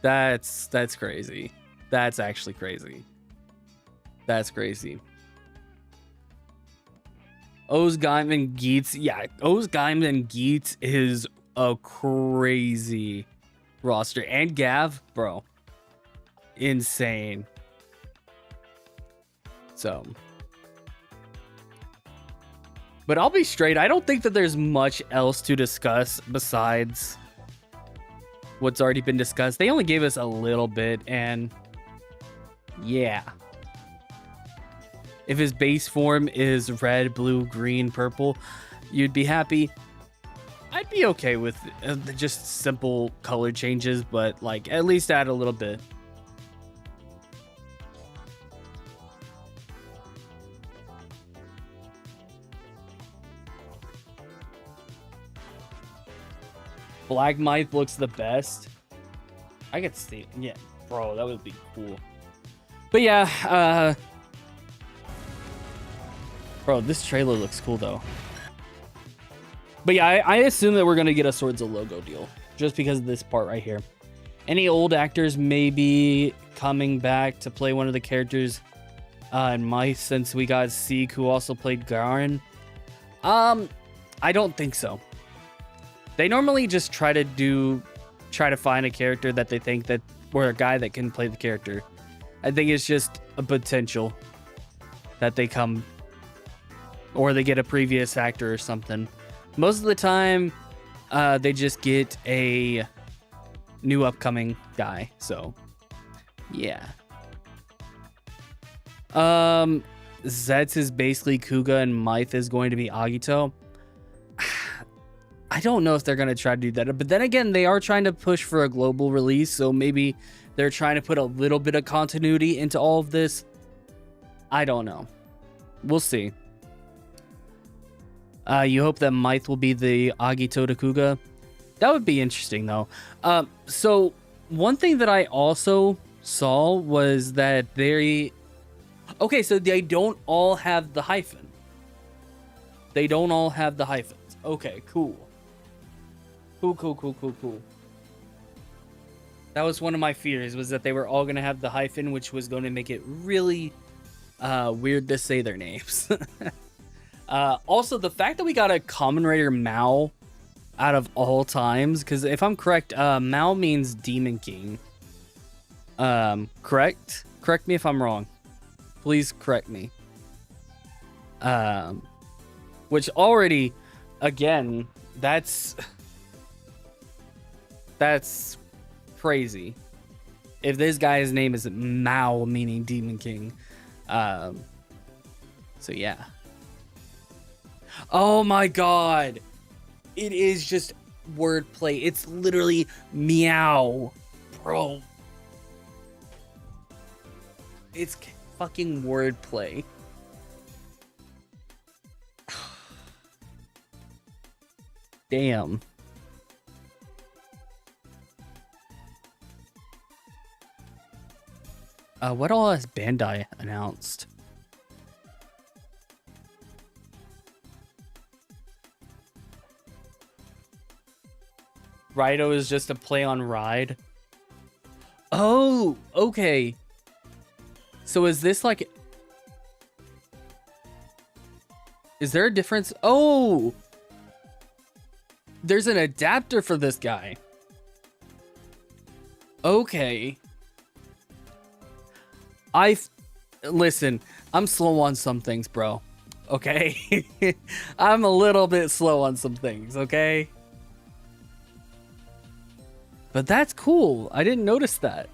That's crazy. That's actually crazy. That's crazy. O's Gaiman Geats. Yeah, O's Gaiman Geats is a crazy roster. And Gav, bro. Insane. So, but I'll be straight. I don't think that there's much else to discuss besides what's already been discussed. They only gave us a little bit, and yeah. If his base form is red, blue, green, purple, you'd be happy. I'd be okay with just simple color changes, but like at least add a little bit. Black Myth looks the best. I could see, yeah, bro, that would be cool. But yeah, bro, this trailer looks cool though. But yeah, I assume that we're gonna get a Swords of Logo deal just because of this part right here. Any old actors may be coming back to play one of the characters in Myth, since we got Seek, who also played Garen. I don't think so. They normally just try to find a character that they think that, or a guy that can play the character. I think it's just a potential that they come, or they get a previous actor or something. Most of the time, they just get a new upcoming guy. So, yeah. ZEZTZ is basically Kuga and Myth is going to be Agito. I don't know if they're going to try to do that. But then again, they are trying to push for a global release. So maybe they're trying to put a little bit of continuity into all of this. I don't know. We'll see. You hope that Myth will be the Agito to Kuga. That would be interesting, though. So one thing that I also saw was that they... Okay, so they don't all have the hyphen. They don't all have the hyphens. Okay, cool. Cool. That was one of my fears, was that they were all going to have the hyphen, which was going to make it really weird to say their names. Also, the fact that we got a Common Raider MAOU out of all times, because if I'm correct, MAOU means Demon King. Correct? Correct me if I'm wrong. Please correct me. Which already, again, that's crazy. If this guy's name is MAOU, meaning Demon King. So yeah. Oh my god. It is just wordplay. It's literally meow. Bro. It's fucking wordplay. Damn. What all has Bandai announced? Raido is just a play on ride. Oh, okay. So is this like... Is there a difference? Oh! There's an adapter for this guy. Okay. Listen, I'm slow on some things, bro. Okay? I'm a little bit slow on some things, okay? But that's cool. I didn't notice that.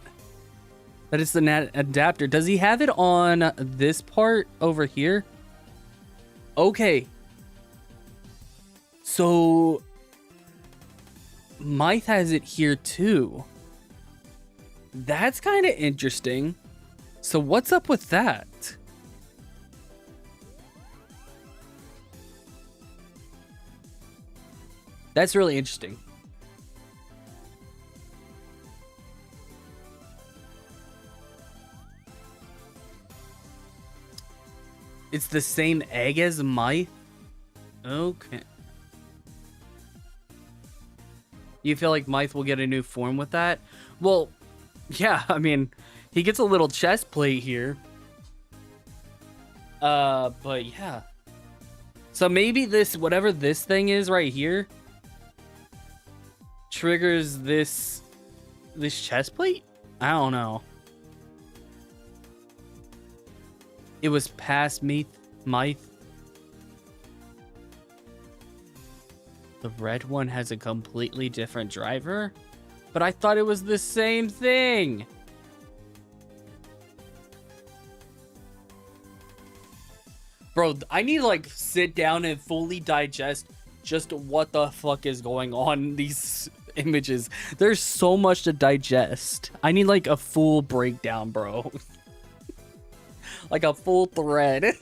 That it's an adapter. Does he have it on this part over here? Okay. So Myth has it here too. That's kind of interesting. So what's up with that? That's really interesting. It's the same egg as Myth? Okay. You feel like Myth will get a new form with that? Well, yeah, I mean, he gets a little chest plate here. But yeah. So maybe this, whatever this thing is right here, triggers this chest plate? I don't know. It was past Myth. The red one has a completely different driver? But I thought it was the same thing. Bro, I need to like sit down and fully digest just what the fuck is going on in these images. There's so much to digest. I need like a full breakdown, bro. Like a full thread.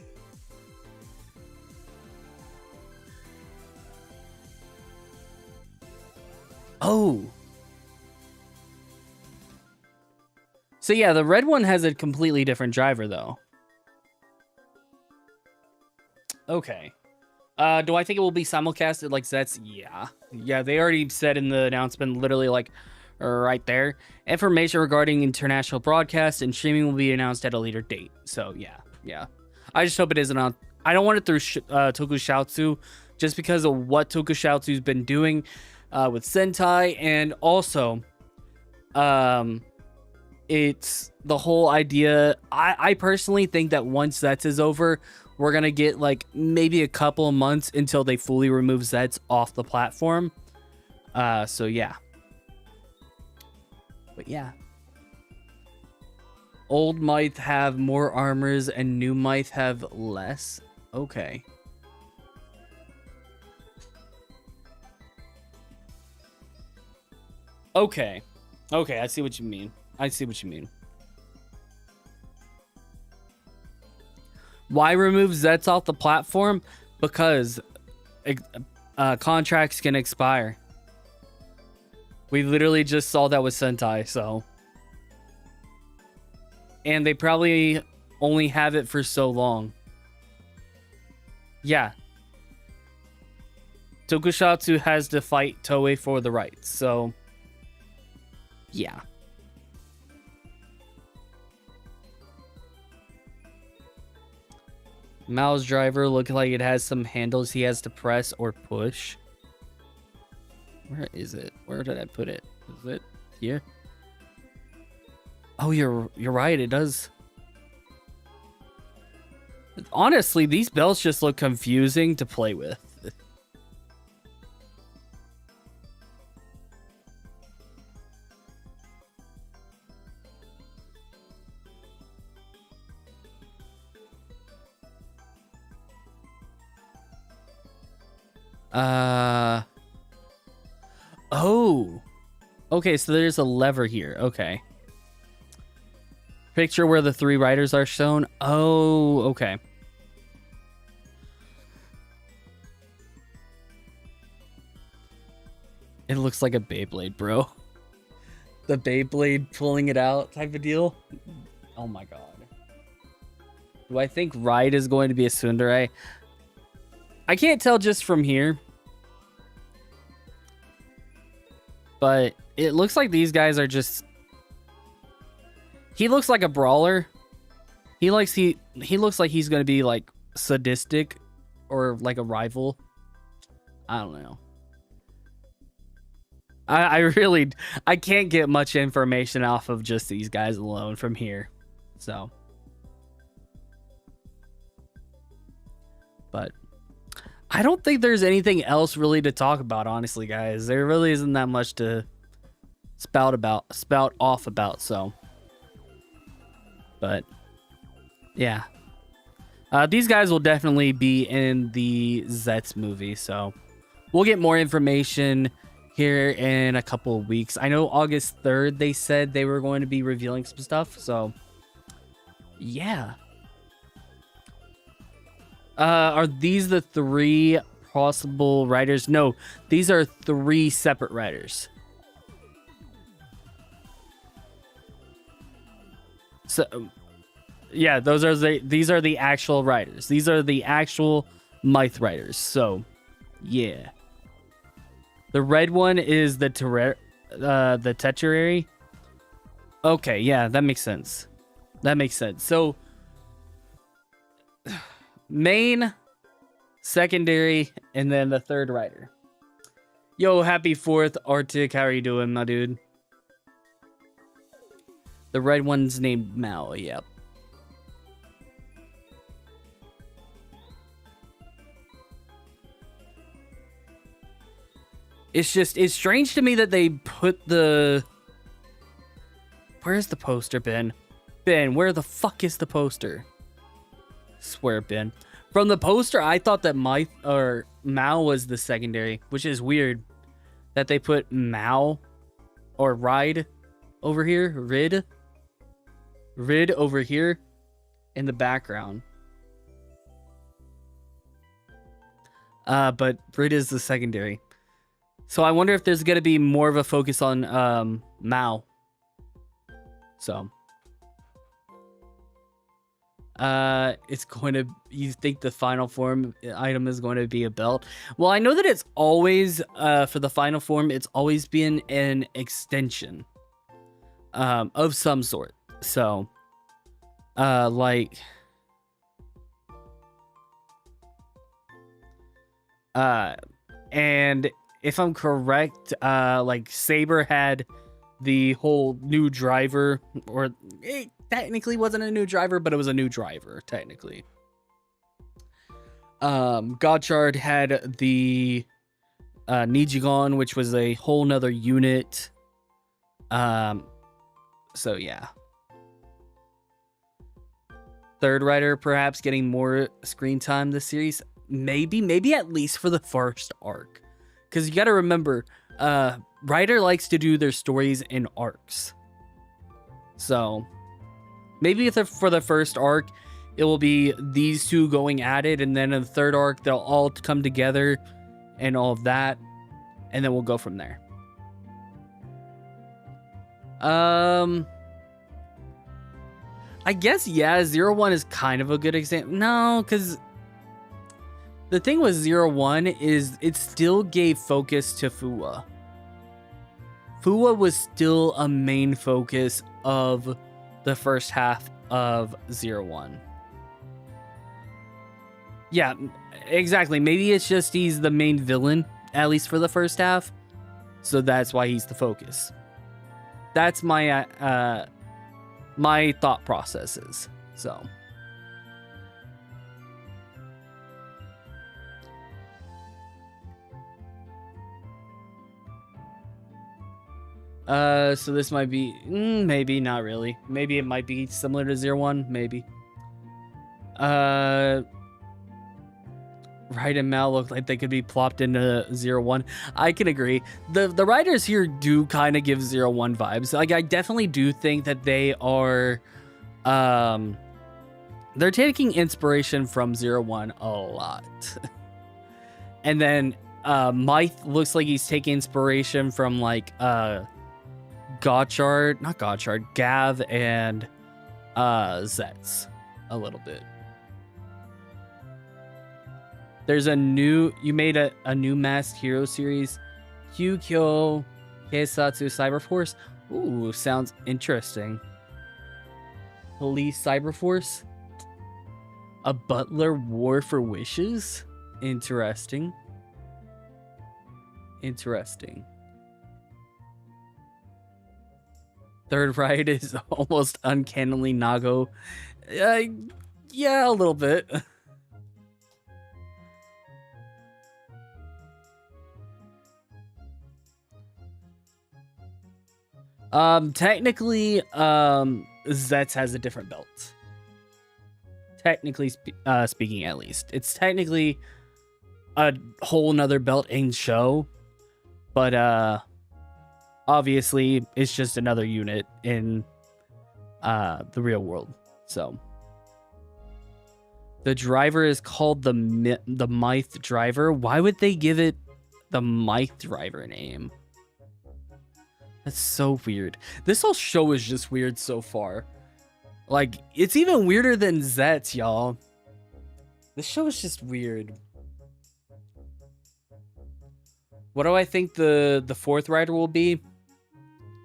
Oh. So yeah, the red one has a completely different driver though. Okay. Do I think it will be simulcasted like ZEZTZ? Yeah. Yeah, they already said in the announcement, literally like right there. Information regarding international broadcast and streaming will be announced at a later date. So yeah. I just hope it isn't on. I don't want it through Tokusatsu just because of what Tokusatsu's been doing with Sentai, and also it's the whole idea. I personally think that once ZEZTZ is over, we're gonna get like maybe a couple of months until they fully remove ZEZTZ off the platform. So yeah. But yeah. Old Myth have more armors and new Myth have less. Okay. Okay. Okay, I see what you mean. Why remove ZEZTZ off the platform? Because contracts can expire. We literally just saw that with Sentai, so. And they probably only have it for so long. Yeah. Tokusatsu has to fight Toei for the rights, so. Yeah. MAOU's driver look like it has some handles he has to press or push. Where is it? Where did I put it? Is it here? Oh, you're right. It does. Honestly, these belts just look confusing to play with. Oh. Okay, so there's a lever here. Okay. Picture where the 3 riders are shown. Oh, okay. It looks like a Beyblade, bro. The Beyblade pulling it out type of deal. Oh my god. Do I think Ride is going to be a tsundere? I can't tell just from here. But it looks like these guys are just... He looks like a brawler. He looks like he's going to be like sadistic or like a rival. I don't know. I can't get much information off of just these guys alone from here. So. But I don't think there's anything else really to talk about, honestly, guys. There really isn't that much to spout off about, so. But yeah. These guys will definitely be in the ZEZTZ movie, so we'll get more information here in a couple of weeks. I know August 3rd they said they were going to be revealing some stuff, so yeah. Are these the 3 possible writers? No, these are 3 separate writers. So yeah, these are the actual writers. These are the actual Myth writers. So yeah. The red one is the Tetrary. Okay, yeah, that makes sense. So main, secondary, and then the 3rd writer. Yo, happy 4th, Arctic. How are you doing, my dude? The red one's named MAOU. Yep. it's strange to me that they put the... Where's the poster, Ben? Ben, where the fuck is the poster? Swear, Ben. From the poster, I thought that MAOU was the secondary, which is weird that they put MAOU or Ride over here, Rid over here in the background. But Rid is the secondary. So I wonder if there's going to be more of a focus on MAOU. So it's going to, you think the final form item is going to be a belt? Well, I know that it's always for the final form, it's always been an extension of some sort. So like and if I'm correct, like Saber had the whole new driver, or it technically wasn't a new driver, but it was a new driver technically. Godchard had the Nijigon, which was a whole nother unit. So yeah. Third Rider perhaps getting more screen time this series. Maybe at least for the first arc. Because you got to remember, Rider likes to do their stories in arcs. So maybe for the first arc, it will be these two going at it. And then in the third arc, they'll all come together and all of that. And then we'll go from there. I guess, yeah, 01 is kind of a good example. No, because the thing with 01 is it still gave focus to Fuwa. Fuwa was still a main focus of the first half of 01. Yeah, exactly. Maybe it's just he's the main villain, at least for the first half. So that's why he's the focus. That's my my thought processes. So so this might be maybe not really. Maybe it might be similar to 01, maybe. Ride and Mal look like they could be plopped into 01. I can agree. The writers here do kind of give 01 vibes. Like, I definitely do think that they are they're taking inspiration from 01 a lot. And then Myth looks like he's taking inspiration from like Gav and ZEZTZ a little bit. There's you made a new masked hero series, Kyukyo Keisatsu Cyber Force. Ooh, sounds interesting. Police Cyber Force? A Butler War for Wishes? Interesting. Interesting. Third Ride is almost uncannily Nago. Yeah, a little bit. Technically, ZEZTZ has a different belt. Technically speaking, at least. It's technically a whole nother belt in show, but obviously it's just another unit in the real world. So the driver is called the Myth driver. Why would they give it the Myth driver name? That's so weird. This whole show is just weird so far. Like, it's even weirder than ZEZTZ, y'all. This show is just weird. What do I think the fourth rider will be?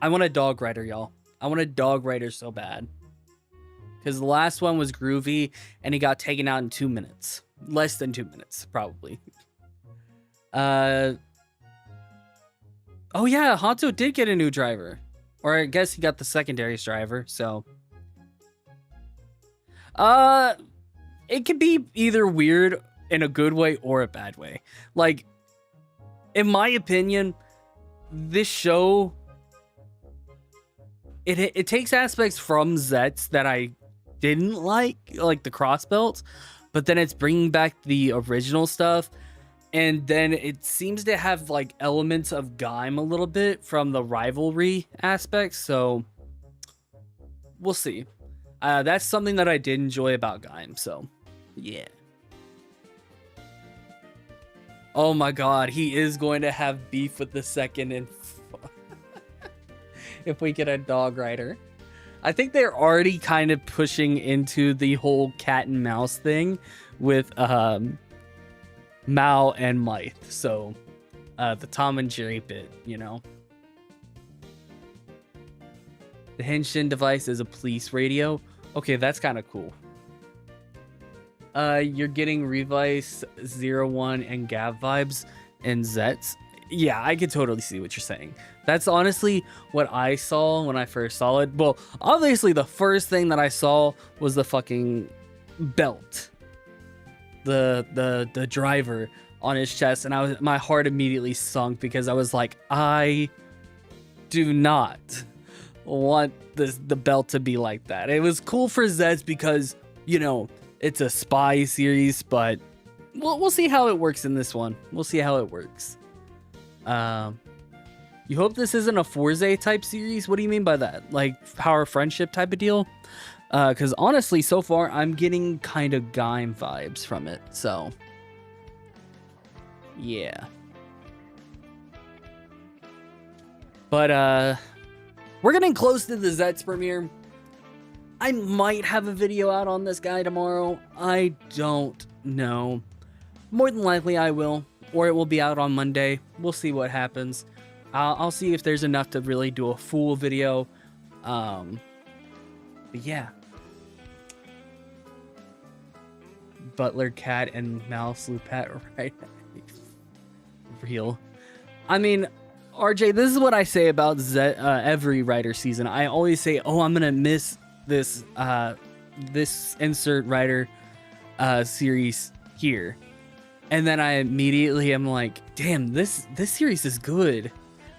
I want a dog rider, y'all. I want a dog rider so bad. Because the last one was groovy, and he got taken out in 2 minutes. Less than 2 minutes, probably. Oh yeah, Hanto did get a new driver. Or I guess he got the secondary driver, so. It could be either weird in a good way or a bad way. Like, in my opinion, this show, it takes aspects from ZEZTZ that I didn't like the cross belts, but then it's bringing back the original stuff, and then it seems to have like elements of GIMMICK a little bit from the rivalry aspects. So we'll see. That's something that I did enjoy about GIMMICK. So yeah. Oh my god, he is going to have beef with the second and if we get a dog rider. I think they're already kind of pushing into the whole cat and mouse thing with MAOU and Myth. So the Tom and Jerry bit, you know. The Henshin device is a police radio. Okay, that's kind of cool. You're getting Revice 01 and Gav vibes in ZEZTZ. Yeah, I could totally see what you're saying. That's honestly what I saw when I first saw it. Well, obviously the first thing that I saw was the fucking belt. The driver on his chest, and my heart immediately sunk because I was like, I do not want the belt to be like that. It was cool for ZEZTZ because, you know, it's a spy series, but we'll see how it works in this one. We'll see how it works. You hope this isn't a Forze type series? What do you mean by that? Like power friendship type of deal? Because honestly, so far I'm getting kind of GIMMICK vibes from it. So yeah. But we're getting close to the ZEZTZ premiere. I might have a video out on this guy tomorrow. I don't know. More than likely I will, or it will be out on Monday. We'll see what happens. I'll see if there's enough to really do a full video. But yeah. Butler, cat, and mouse loop hat, right? Real. I mean, RJ, this is what I say about every writer season. I always say, oh, I'm gonna miss this this insert writer series here, and then I immediately am like, damn, this series is good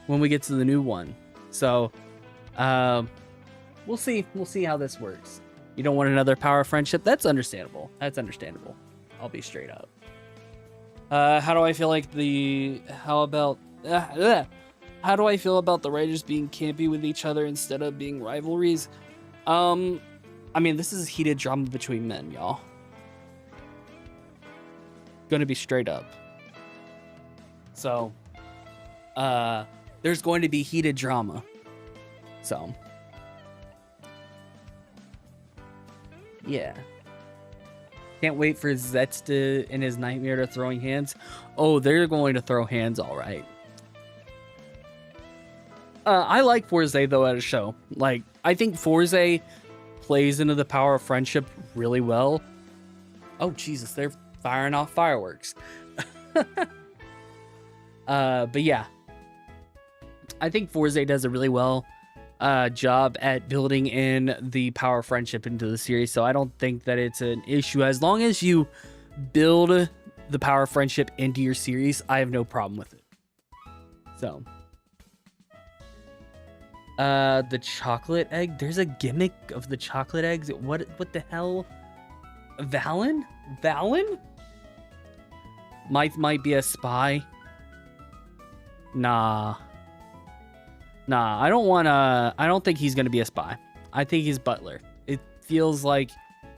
when we get to the new one. So we'll see how this works. You don't want another power friendship? That's understandable. I'll be straight up. How do I feel about the writers being campy with each other instead of being rivalries? I mean, this is heated drama between men, y'all. Gonna be straight up. So, there's going to be heated drama. So, yeah. Can't wait for ZEZTZ in his nightmare to throwing hands. Oh, they're going to throw hands, all right. I like Forze though at a show. Like, I think Forze plays into the power of friendship really well. Oh Jesus, they're firing off fireworks. But yeah, I think Forze does a really well job at building in the power of friendship into the series. So I don't think that it's an issue as long as you build the power of friendship into your series. I have no problem with it. So. The chocolate egg. There's a gimmick of the chocolate eggs. What the hell? Valen? Might be a spy. Nah. I don't think he's gonna be a spy. I think he's Butler. It feels like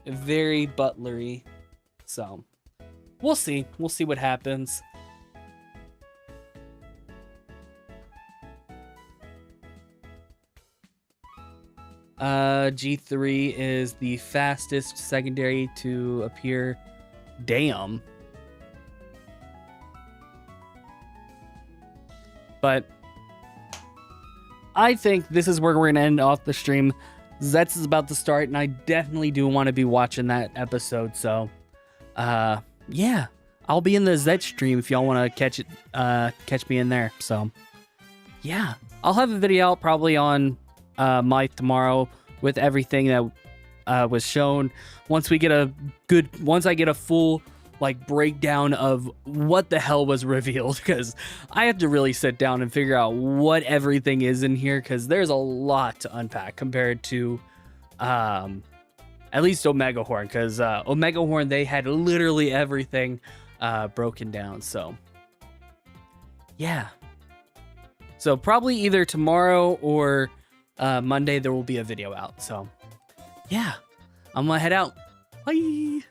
very butlery. So we'll see. We'll see what happens. G3 is the fastest secondary to appear. Damn. But I think this is where we're gonna end off the stream. ZEZTZ is about to start, and I definitely do want to be watching that episode. So, yeah, I'll be in the ZEZTZ stream if y'all want to catch me in there. So, yeah, I'll have a video out probably on Mike tomorrow with everything that was shown. Once I get a full like breakdown of what the hell was revealed, because I have to really sit down and figure out what everything is in here, because there's a lot to unpack compared to at least Omega Horn, because Omega Horn, they had literally everything broken down. So yeah, so probably either tomorrow or Monday there will be a video out. So yeah, I'm gonna head out. Bye.